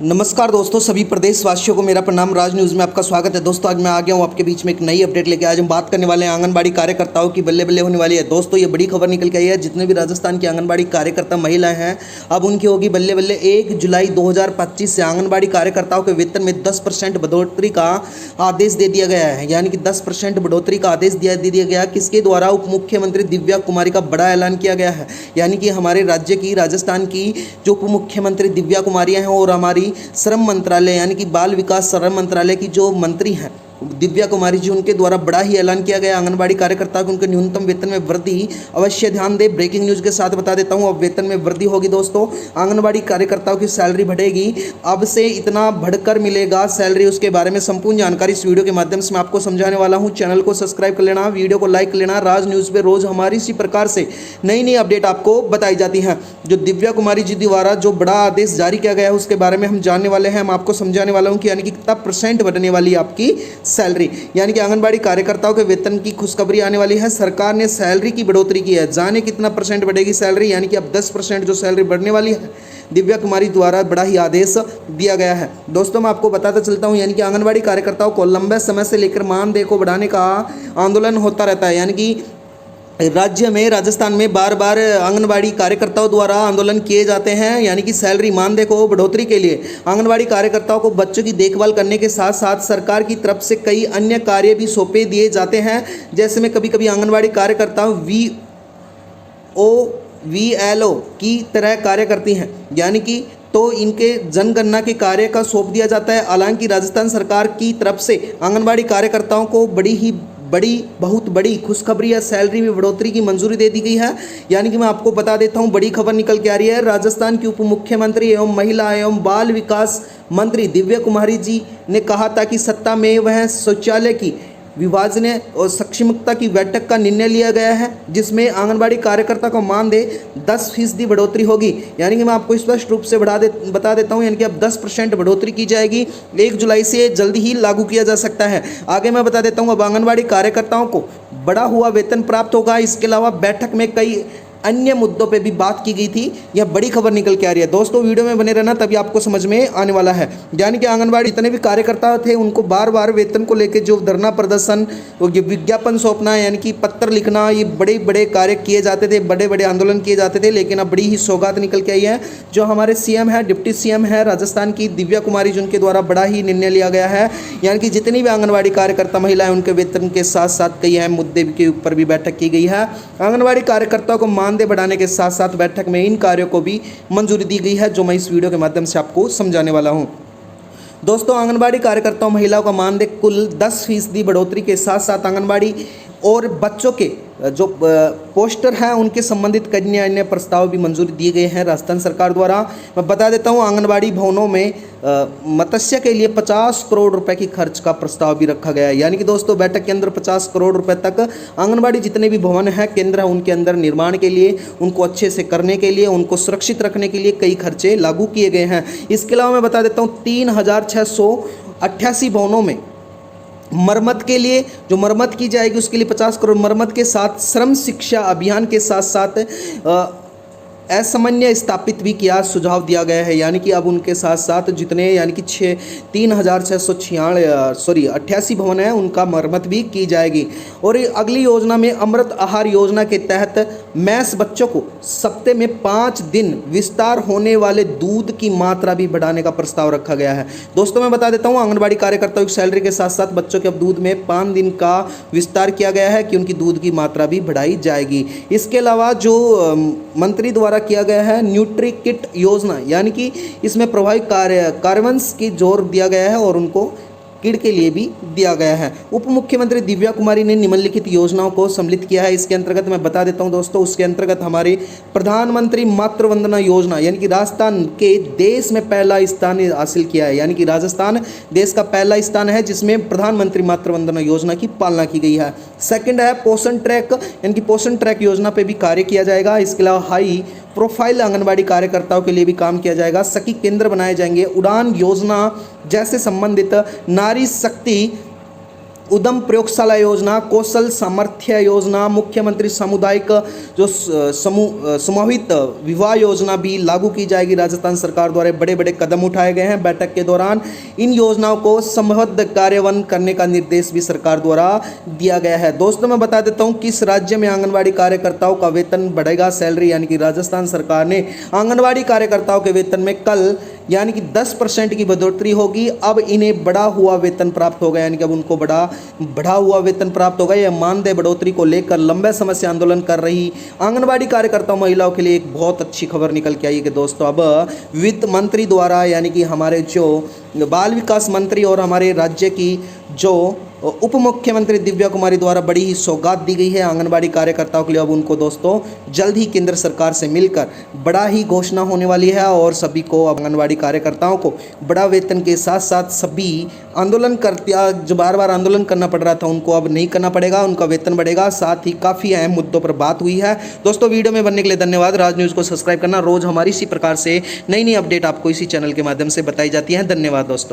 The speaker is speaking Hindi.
नमस्कार दोस्तों, सभी प्रदेशवासियों को मेरा प्रणाम। राज न्यूज़ में आपका स्वागत है। दोस्तों आज मैं आ गया हूँ आपके बीच में एक नई अपडेट लेके। आज हम बात करने वाले हैं आंगनबाड़ी कार्यकर्ताओं की बल्ले बल्ले होने वाली है। दोस्तों ये बड़ी खबर निकल के आई है, जितने भी राजस्थान की आंगनबाड़ी कार्यकर्ता महिलाएं हैं अब उनकी होगी बल्ले बल्ले। 1 जुलाई 2025 से आंगनबाड़ी कार्यकर्ताओं के वेतन में 10% बढ़ोतरी का आदेश दे दिया गया है। यानी कि 10% बढ़ोतरी का आदेश दे दिया गया। किसके द्वारा? उप मुख्यमंत्री दिव्या कुमारी का बड़ा ऐलान किया गया है। यानी कि हमारे राज्य की, राजस्थान की जो उप मुख्यमंत्री दिव्या कुमारी हैं और हमारी श्रम मंत्रालय यानी कि बाल विकास श्रम मंत्रालय की जो मंत्री हैं दिव्या कुमारी जी, उनके द्वारा बड़ा ही ऐलान किया गया आंगनबाड़ी कार्यकर्ताओं को उनके न्यूनतम वेतन में वृद्धि। अवश्य ध्यान दें। ब्रेकिंग न्यूज़ के साथ बता देता हूं, अब वेतन में वृद्धि होगी। दोस्तों आंगनबाड़ी कार्यकर्ताओं की सैलरी बढ़ेगी। अब से इतना बढ़कर मिलेगा सैलरी, उसके बारे में संपूर्ण जानकारी इस वीडियो के माध्यम से मैं आपको समझाने वाला हूँ। चैनल को सब्सक्राइब कर लेना, वीडियो को लाइक कर लेना। राज न्यूज़ पर रोज़ हमारी इसी प्रकार से नई नई अपडेट आपको बताई जाती हैं। जो दिव्या कुमारी जी द्वारा जो बड़ा आदेश जारी किया गया है उसके बारे में हम जानने वाले हैं। मैं आपको समझाने वाला हूँ कि यानी कि कितना % बढ़ने वाली आपकी सैलरी। यानी कि आंगनबाड़ी कार्यकर्ताओं के वेतन की खुशखबरी आने वाली है। सरकार ने सैलरी की बढ़ोतरी की है। जाने कितना % बढ़ेगी सैलरी? यानी कि अब 10% जो सैलरी बढ़ने वाली है दिव्या कुमारी द्वारा बड़ा ही आदेश दिया गया है। दोस्तों मैं आपको बताता चलता हूं, यानी कि आंगनबाड़ी कार्यकर्ताओं को लंबे समय से लेकर मानदेय को बढ़ाने का आंदोलन होता रहता है। यानी कि राज्य में, राजस्थान में बार बार आंगनबाड़ी कार्यकर्ताओं द्वारा आंदोलन किए जाते हैं। यानी कि सैलरी मानदेय को बढ़ोतरी के लिए आंगनबाड़ी कार्यकर्ताओं को बच्चों की देखभाल करने के साथ साथ सरकार की तरफ से कई अन्य कार्य भी सौंपे दिए जाते हैं। जैसे में कभी कभी आंगनबाड़ी कार्यकर्ताओं VLO की तरह कार्य करती हैं। यानी कि तो इनके जनगणना के कार्य का सौंप दिया जाता है। हालांकि राजस्थान सरकार की तरफ से आंगनबाड़ी कार्यकर्ताओं को बहुत बड़ी खुशखबरी या सैलरी में बढ़ोतरी की मंजूरी दे दी गई है। यानी कि मैं आपको बता देता हूं, बड़ी खबर निकल के आ रही है। राजस्थान की उप मुख्यमंत्री एवं महिला एवं बाल विकास मंत्री दिव्या कुमारी जी ने कहा था कि सत्ता में वह शौचालय की विभाजन और सक्षमता की बैठक का निर्णय लिया गया है, जिसमें आंगनबाड़ी कार्यकर्ता को मानदेय 10% बढ़ोतरी होगी। यानी कि मैं आपको स्पष्ट रूप से बता देता हूं, यानी कि अब 10% बढ़ोतरी की जाएगी। 1 जुलाई से जल्दी ही लागू किया जा सकता है। आगे मैं बता देता हूं, अब आंगनबाड़ी कार्यकर्ताओं को बढ़ा हुआ वेतन प्राप्त होगा। इसके अलावा बैठक में कई अन्य मुद्दों पे भी बात की गई थी। यह बड़ी खबर निकल के आ रही है। दोस्तों वीडियो में बने रहना, तभी आपको समझ में आने वाला है। यानी कि आंगनबाड़ी जितने भी कार्यकर्ता थे उनको बार बार वेतन को लेकर जो धरना प्रदर्शन, ये विज्ञापन सौंपना, यानी कि पत्र लिखना, ये बड़े बड़े कार्य किए जाते थे, बड़े बड़े आंदोलन किए जाते थे। लेकिन अब बड़ी ही सौगात निकल के आई है। जो हमारे CM है, डिप्टी CM है राजस्थान की दिव्या कुमारी, जिनके द्वारा बड़ा ही निर्णय लिया गया है। यानी कि जितनी भी आंगनबाड़ी कार्यकर्ता महिलाएं उनके वेतन के साथ साथ कई अहम मुद्दे के ऊपर भी बैठक की गई है। आंगनबाड़ी कार्यकर्ताओं को मानदेय बढ़ाने के साथ साथ बैठक में इन कार्यों को भी मंजूरी दी गई है, जो मैं इस वीडियो के माध्यम से आपको समझाने वाला हूं। दोस्तों आंगनबाड़ी कार्यकर्ताओं महिलाओं का मानदेय कुल 10% बढ़ोतरी के साथ साथ आंगनबाड़ी और बच्चों के जो पोस्टर हैं उनके संबंधित कई अन्य प्रस्ताव भी मंजूरी दिए गए हैं राजस्थान सरकार द्वारा। मैं बता देता हूं, आंगनबाड़ी भवनों में मत्स्य के लिए 50 करोड़ रुपए की खर्च का प्रस्ताव भी रखा गया है। यानी कि दोस्तों बैठक के अंदर 50 करोड़ रुपए तक आंगनबाड़ी जितने भी भवन हैं, केंद्र हैं, उनके अंदर निर्माण के लिए, उनको अच्छे से करने के लिए, उनको सुरक्षित रखने के लिए कई खर्चे लागू किए गए हैं। इसके अलावा मैं बता देता हूँ 3688 भवनों में मरम्मत के लिए, जो मरम्मत की जाएगी उसके लिए 50 करोड़, मरम्मत के साथ श्रम शिक्षा अभियान के साथ साथ असामान्य स्थापित भी किया सुझाव दिया गया है। यानी कि अब उनके साथ साथ जितने, यानी कि 3688 भवन हैं उनका मरम्मत भी की जाएगी। और अगली योजना में अमृत आहार योजना के तहत मैस बच्चों को सप्ताह में 5 दिन विस्तार होने वाले दूध की मात्रा भी बढ़ाने का प्रस्ताव रखा गया है। दोस्तों मैं बता देता हूँ, आंगनबाड़ी कार्यकर्ताओं की सैलरी के साथ साथ बच्चों के अब दूध में 5 दिन का विस्तार किया गया है कि उनकी दूध की मात्रा भी बढ़ाई जाएगी। इसके अलावा जो मंत्री द्वारा किया गया है न्यूट्री किट योजना, यानी कि इसमें प्रभावी कार्यान्वयन की जोर दिया गया है और उनको किड के लिए भी दिया गया है। उप मुख्यमंत्री दिव्या कुमारी ने निम्नलिखित योजनाओं को सम्मिलित किया है। इसके अंतर्गत मैं बता देता हूं दोस्तों, उसके अंतर्गत हमारे प्रधानमंत्री मातृ वंदना योजना, यानी कि राजस्थान के देश में पहला स्थान हासिल किया है। यानी कि राजस्थान देश का पहला स्थान है जिसमें प्रधानमंत्री मातृ वंदना योजना की पालना की गई है। सेकंड है पोषण ट्रैक, यानी कि पोषण ट्रैक योजना पे भी कार्य किया जाएगा। इसके अलावा हाई प्रोफाइल आंगनबाड़ी कार्यकर्ताओं के लिए भी काम किया जाएगा। सखी केंद्र बनाए जाएंगे। उड़ान योजना जैसे संबंधित नारी शक्ति उद्यम प्रयोगशाला योजना, कौशल सामर्थ्य योजना, मुख्यमंत्री सामुदायिक जो समूहित विवाह योजना भी लागू की जाएगी। राजस्थान सरकार द्वारा बड़े बड़े कदम उठाए गए हैं। बैठक के दौरान इन योजनाओं को समबद्ध कार्यान्वयन करने का निर्देश भी सरकार द्वारा दिया गया है। दोस्तों मैं बता देता हूं किस राज्य में आंगनबाड़ी कार्यकर्ताओं का वेतन बढ़ेगा, सैलरी, यानी कि राजस्थान सरकार ने आंगनबाड़ी कार्यकर्ताओं के वेतन में कल यानी कि 10% की बढ़ोतरी होगी। अब इन्हें बढ़ा हुआ वेतन प्राप्त होगा, यानी कि अब उनको बढ़ा हुआ वेतन प्राप्त होगा। यह मानदेय बढ़ोतरी को लेकर लंबे समय से आंदोलन कर रही आंगनबाड़ी कार्यकर्ता महिलाओं के लिए एक बहुत अच्छी खबर निकल के आई है कि दोस्तों अब वित्त मंत्री द्वारा, यानी कि हमारे जो बाल विकास मंत्री और हमारे राज्य की जो उप मुख्यमंत्री दिव्या कुमारी द्वारा बड़ी ही सौगात दी गई है आंगनबाड़ी कार्यकर्ताओं के लिए। अब उनको दोस्तों जल्द ही केंद्र सरकार से मिलकर बड़ा ही घोषणा होने वाली है और सभी को, आंगनबाड़ी कार्यकर्ताओं को बड़ा वेतन के साथ साथ सभी आंदोलन करते, जो बार बार आंदोलन करना पड़ रहा था उनको अब नहीं करना पड़ेगा, उनका वेतन बढ़ेगा। साथ ही काफ़ी अहम मुद्दों पर बात हुई है। दोस्तों वीडियो में बनने के लिए धन्यवाद। राज न्यूज़ को सब्सक्राइब करना। रोज़ हमारी इसी प्रकार से नई नई अपडेट आपको इसी चैनल के माध्यम से बताई जाती है। धन्यवाद दोस्तों।